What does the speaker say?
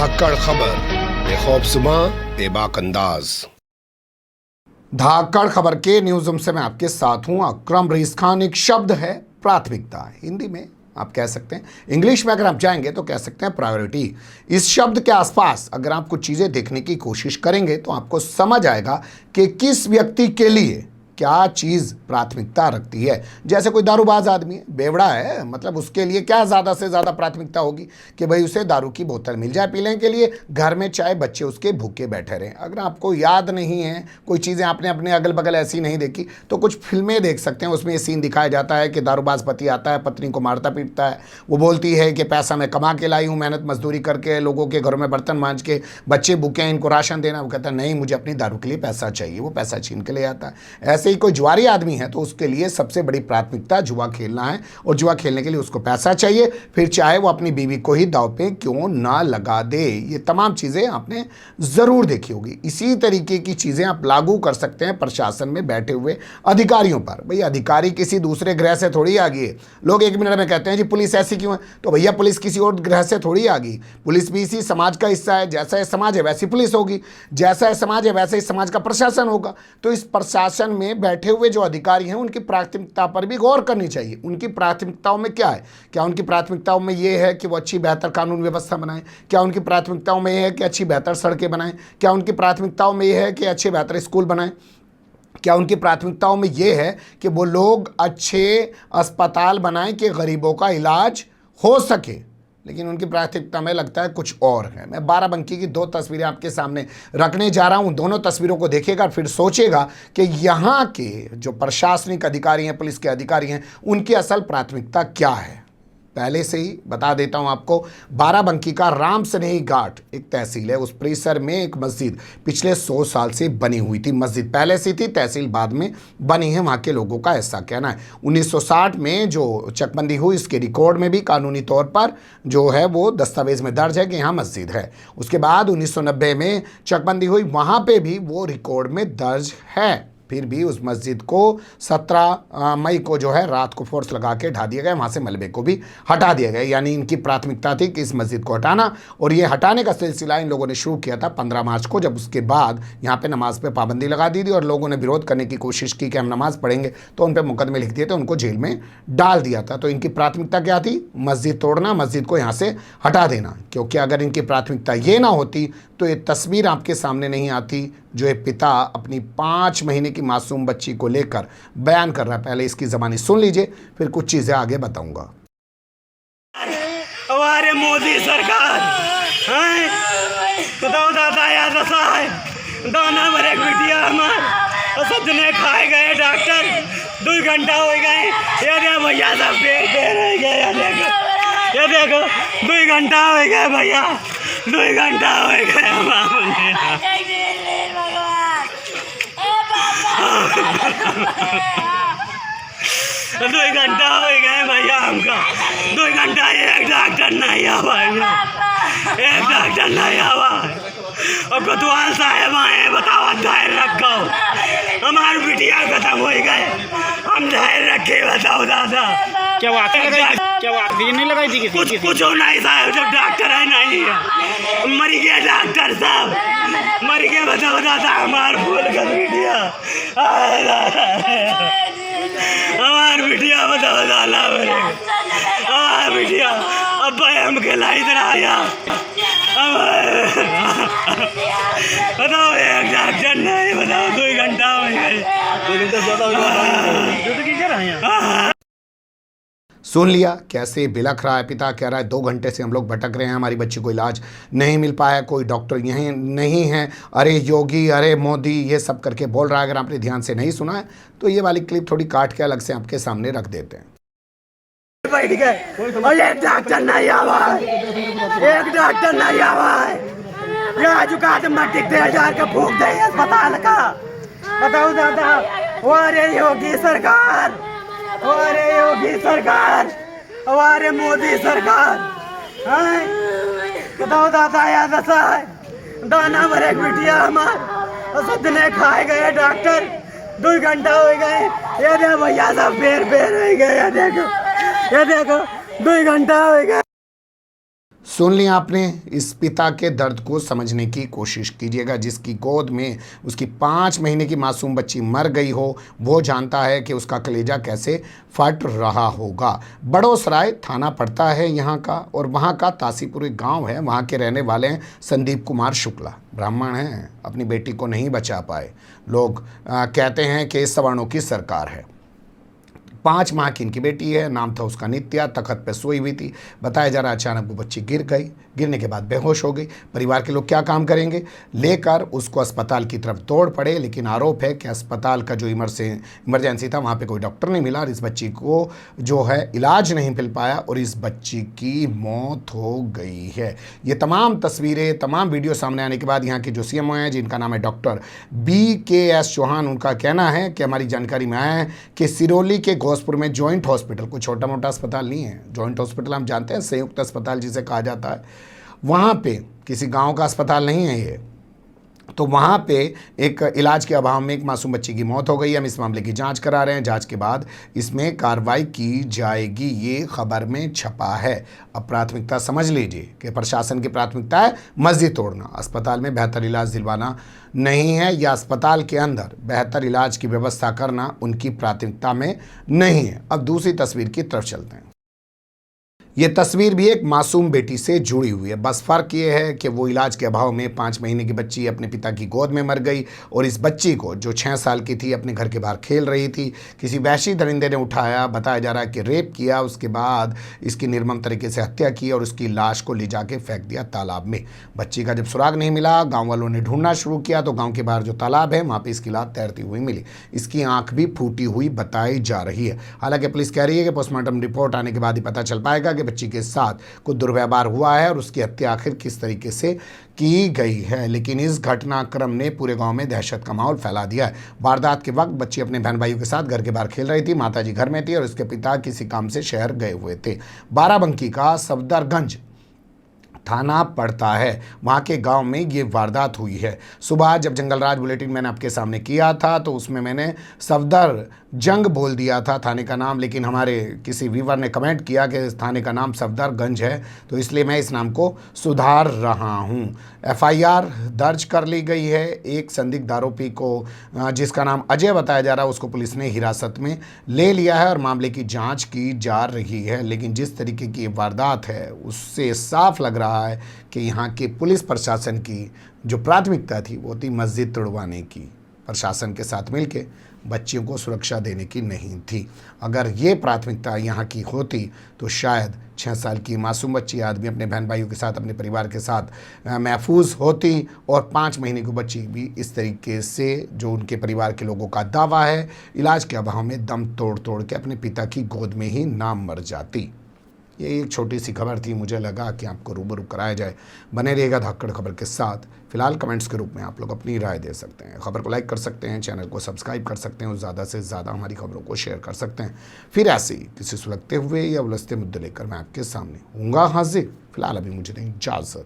धाकड़ खबर, बेखौफजुमा बेबाक अंदाज। धाकड़ खबर के न्यूज रूम से मैं आपके साथ हूं अकरम रईस खान। एक शब्द है प्राथमिकता, हिंदी में आप कह सकते हैं, इंग्लिश में अगर आप जाएंगे तो कह सकते हैं प्रायोरिटी। इस शब्द के आसपास अगर आप कुछ चीज़ें देखने की कोशिश करेंगे तो आपको समझ आएगा कि किस व्यक्ति के लिए क्या चीज़ प्राथमिकता रखती है। जैसे कोई दारूबाज आदमी है, बेवड़ा है, मतलब उसके लिए क्या ज़्यादा से ज़्यादा प्राथमिकता होगी कि भाई उसे दारू की बोतल मिल जाए पीने के लिए, घर में चाहे बच्चे उसके भूखे बैठे रहें। अगर आपको याद नहीं है, कोई चीज़ें आपने अपने अगल बगल ऐसी नहीं देखी तो कुछ फिल्में देख सकते हैं, उसमें ये सीन दिखाया जाता है कि दारूबाज पति आता है, पत्नी को मारता पीटता है, वो बोलती है कि पैसा मैं कमा के लाई हूँ, मेहनत मजदूरी करके, लोगों के घरों में बर्तन मांज के, बच्चे भूखे हैं, इनको राशन देना। वो कहता है नहीं, मुझे अपनी दारू के लिए पैसा चाहिए, वो पैसा छीन के ले आता है। ऐसे ही कोई जुआरी आदमी है तो उसके लिए सबसे बड़ी प्राथमिकता जुआ खेलना है, और जुआ खेलने के लिए उसको पैसा चाहिए, फिर चाहे वो अपनी बीवी को ही दांव पे क्यों ना लगा दे। ये तमाम चीज़ें आपने ज़रूर देखी होगी। इसी तरीके की चीज़ें आप लागू कर सकते हैं प्रशासन में बैठे हुए अधिकारियों पर। भैया अधिकारी किसी दूसरे ग्रह से थोड़ी आ गई है। लोग एक मिनट में कहते हैं जी पुलिस ऐसी क्यों है, तो भैया पुलिस किसी और ग्रह से थोड़ी आ गई। पुलिस भी इसी समाज का हिस्सा है। जैसा है समाज है वैसी पुलिस होगी, जैसा है समाज है वैसे ही समाज का प्रशासन होगा। तो इस प्रशासन में बैठे हुए जो अधिकारी हैं उनकी प्राथमिकता पर भी गौर करनी चाहिए। उनकी प्राथमिकताओं में क्या है? क्या उनकी प्राथमिकताओं में ये है कि वो अच्छी बेहतर कानून व्यवस्था बनाएं? क्या उनकी प्राथमिकताओं में ये है कि अच्छी बेहतर सड़कें बनाएं? क्या उनकी प्राथमिकताओं में ये है कि अच्छे बेहतर स्कूल बनाएं? क्या उनकी प्राथमिकताओं में ये है कि वो लोग अच्छे अस्पताल बनाएं कि गरीबों का इलाज हो सके? लेकिन उनकी प्राथमिकता में लगता है कुछ और है। मैं बाराबंकी की दो तस्वीरें आपके सामने रखने जा रहा हूं। दोनों तस्वीरों को देखिएगा, फिर सोचेगा कि यहाँ के जो प्रशासनिक अधिकारी हैं, पुलिस के अधिकारी हैं, उनकी असल प्राथमिकता क्या है। पहले से ही बता देता हूं आपको, बाराबंकी का राम स्नेही घाट एक तहसील है। उस परिसर में एक मस्जिद पिछले 100 साल से बनी हुई थी। मस्जिद पहले से थी, तहसील बाद में बनी है, वहाँ के लोगों का ऐसा कहना है। 1960 में जो चकबंदी हुई उसके रिकॉर्ड में भी कानूनी तौर पर जो है वो दस्तावेज में दर्ज है कि यहाँ मस्जिद है। उसके बाद 1990 में चकबंदी हुई, वहाँ पर भी वो रिकॉर्ड में दर्ज है। फिर भी उस मस्जिद को 17 मई को जो है रात को फोर्स लगा के ढा दिया गया, वहाँ से मलबे को भी हटा दिया गया। यानी इनकी प्राथमिकता थी कि इस मस्जिद को हटाना, और ये हटाने का सिलसिला इन लोगों ने शुरू किया था 15 मार्च को, जब उसके बाद यहाँ पे नमाज पे पाबंदी लगा दी थी और लोगों ने विरोध करने की कोशिश की कि हम नमाज पढ़ेंगे, तो उन पर मुकदमे लिख दिए थे, उनको जेल में डाल दिया था। तो इनकी प्राथमिकता क्या थी? मस्जिद तोड़ना, मस्जिद को यहाँ से हटा देना। क्योंकि अगर इनकी प्राथमिकता ये ना होती तो ये तस्वीर आपके सामने नहीं आती जो एक पिता अपनी 5 महीने की मासूम बच्ची को लेकर बयान कर रहा है। पहले इसकी ज़बानी सुन लीजिए, फिर कुछ चीज़ें आगे बताऊंगा। हमारे मोदी सरकार दादा याद है दाना भरे बिटिया हमार सजने खाए गए डॉक्टर 2 घंटा हो गए। ये देखो भैया सब पेड़ रह गए। ये देखो 2 घंटा हो गए भैया, 2 घंटा हो गए दो घंटा हो गए भैया हमका। 2 घंटा एक डॉक्टर नहीं आवा, एक डॉक्टर नहीं आवा। और कोतवाल साहब आए, बताओ धैर्य रखो, हमारी बिटिया खत्म हो गए, हम धैर्य रखे, बताओ दादा। क्या बात नहीं लगाई थी किसी? कुछ नहीं साहब, जब डॉक्टर है नहीं है, मर गया डॉक्टर साहब, मर गया, बताओ दादा। हमार फूल का बिटिया, हमार बिटिया, बताओ दादा, हमार बिटिया अब हम खिलाई तरह आया। बताओ एक डॉक्टर नहीं, बताओ 2 घंटा हो गए। सुन लिया कैसे बिलख रहा है पिता, कह रहा है 2 घंटे से हम लोग भटक रहे हैं, हमारी बच्ची को इलाज नहीं मिल पाया, कोई डॉक्टर यहीं नहीं है, अरे योगी, अरे मोदी, ये सब करके बोल रहा है। अगर आपने ध्यान से नहीं सुना है तो ये वाली क्लिप थोड़ी काट के अलग से आपके सामने रख देते हैं। बैठ गए और एक डॉक्टर नहीं आवा है, एक डॉक्टर नहीं आवा है। यहाँ चुका तो मट्टी 1000 का फूक दे अस्पताल का, बताओ दादा। अरे योगी सरकार, अरे योगी सरकार, हमारे मोदी सरकार, बताओ दादा याद है दाना भरे बिटिया हमार सजने खाए गए डॉक्टर 2 घंटा हो गए। ये देखो भैया सब पेड़ रह गए। ये देखो 2 घंटा हो गए। सुन लिया आपने। इस पिता के दर्द को समझने की कोशिश कीजिएगा। जिसकी गोद में उसकी 5 महीने की मासूम बच्ची मर गई हो, वो जानता है कि उसका कलेजा कैसे फट रहा होगा। बड़ोसराय थाना पड़ता है यहाँ का, और वहाँ का तासीपुरी गांव है। वहाँ के रहने वाले हैं संदीप कुमार शुक्ला, ब्राह्मण हैं, अपनी बेटी को नहीं बचा पाए। लोग कहते हैं कि सवर्णों की सरकार है। 5 माह की इनकी बेटी है, नाम था उसका नित्या, तखत पे सोई हुई थी। बताया जा रहा है अचानक वो बच्ची गिर गई, गिरने के बाद बेहोश हो गई। परिवार के लोग क्या काम करेंगे, लेकर उसको अस्पताल की तरफ दौड़ पड़े, लेकिन आरोप है कि अस्पताल का जो इमरजेंसी था वहाँ पे कोई डॉक्टर नहीं मिला और इस बच्ची को जो है इलाज नहीं मिल पाया और इस बच्ची की मौत हो गई है। ये तमाम तस्वीरें, तमाम वीडियो सामने आने के बाद यहाँ के जो सीएमओ हैं, जिनका नाम है डॉक्टर BKS चौहान, उनका कहना है कि हमारी जानकारी में आया है कि सिरोली के घोसपुर में जॉइंट हॉस्पिटल, कोई छोटा मोटा अस्पताल नहीं है, जॉइंट हॉस्पिटल हम जानते हैं, संयुक्त अस्पताल जिसे कहा जाता है, वहाँ पे किसी गांव का अस्पताल नहीं है ये। तो वहाँ पे एक इलाज के अभाव में एक मासूम बच्ची की मौत हो गई। हम इस मामले की जांच करा रहे हैं, जांच के बाद इसमें कार्रवाई की जाएगी, ये खबर में छपा है। अब प्राथमिकता समझ लीजिए कि प्रशासन की प्राथमिकता है मस्जिद तोड़ना, अस्पताल में बेहतर इलाज दिलवाना नहीं है, या अस्पताल के अंदर बेहतर इलाज की व्यवस्था करना उनकी प्राथमिकता में नहीं है। अब दूसरी तस्वीर की तरफ चलते हैं। ये तस्वीर भी एक मासूम बेटी से जुड़ी हुई है, बस फ़र्क ये है कि वो इलाज के अभाव में 5 महीने की बच्ची अपने पिता की गोद में मर गई और इस बच्ची को जो 6 साल की थी अपने घर के बाहर खेल रही थी, किसी वहशी दरिंदे ने उठाया, बताया जा रहा है कि रेप किया, उसके बाद इसकी निर्मम तरीके से हत्या की और उसकी लाश को ले जाके फेंक दिया तालाब में। बच्ची का जब सुराग नहीं मिला, गाँव वालों ने ढूंढना शुरू किया तो गाँव के बाहर जो तालाब है वहाँ पर इसकी लाश तैरती हुई मिली। इसकी आँख भी फूटी हुई बताई जा रही है। हालांकि पुलिस कह रही है कि पोस्टमार्टम रिपोर्ट आने के बाद ही पता चल पाएगा कि बच्ची के साथ कुछ दुर्व्यवहार हुआ है और उसकी हत्या आखिर किस तरीके से की गई है। लेकिन इस घटनाक्रम ने पूरे गांव में दहशत का माहौल फैला दिया है। वारदात के वक्त बच्ची अपने बहन भाइयों के साथ घर के बाहर खेल रही थी, माताजी घर में थी और उसके पिता किसी काम से शहर गए हुए थे। बाराबंकी का सफदरगंज थाना पड़ता है, वहाँ के गांव में ये वारदात हुई है। सुबह जब जंगलराज बुलेटिन मैंने आपके सामने किया था तो उसमें मैंने सफदर जंग बोल दिया था थाने का नाम, लेकिन हमारे किसी व्यूवर ने कमेंट किया कि थाने का नाम सफदरगंज है, तो इसलिए मैं इस नाम को सुधार रहा हूँ। FIR दर्ज कर ली गई है। एक संदिग्ध आरोपी को, जिसका नाम अजय बताया जा रहा है, उसको पुलिस ने हिरासत में ले लिया है और मामले की जांच की जा रही है। लेकिन जिस तरीके की वारदात है उससे साफ लग रहा है कि यहाँ के पुलिस प्रशासन की जो प्राथमिकता थी वो थी मस्जिद तोड़वाने की, प्रशासन के साथ मिलके बच्चियों को सुरक्षा देने की नहीं थी। अगर ये प्राथमिकता यहाँ की होती तो शायद 6 साल की मासूम बच्ची आदमी अपने बहन भाइयों के साथ, अपने परिवार के साथ महफूज होती और 5 महीने की बच्ची भी इस तरीके से, जो उनके परिवार के लोगों का दावा है, इलाज के अभाव में दम तोड़ तोड़ के अपने पिता की गोद में ही ना मर जाती। ये एक छोटी सी खबर थी, मुझे लगा कि आपको रूबरू कराया जाए। बने रहिएगा धाकड़ खबर के साथ। फिलहाल कमेंट्स के रूप में आप लोग अपनी राय दे सकते हैं, खबर को लाइक कर सकते हैं, चैनल को सब्सक्राइब कर सकते हैं और ज़्यादा से ज़्यादा हमारी खबरों को शेयर कर सकते हैं। फिर ऐसे ही किसी सुलगते हुए या उलझते मुद्दे लेकर मैं आपके सामने हूँगा हाजिर। फिलहाल अभी मुझे दें इजाज़त।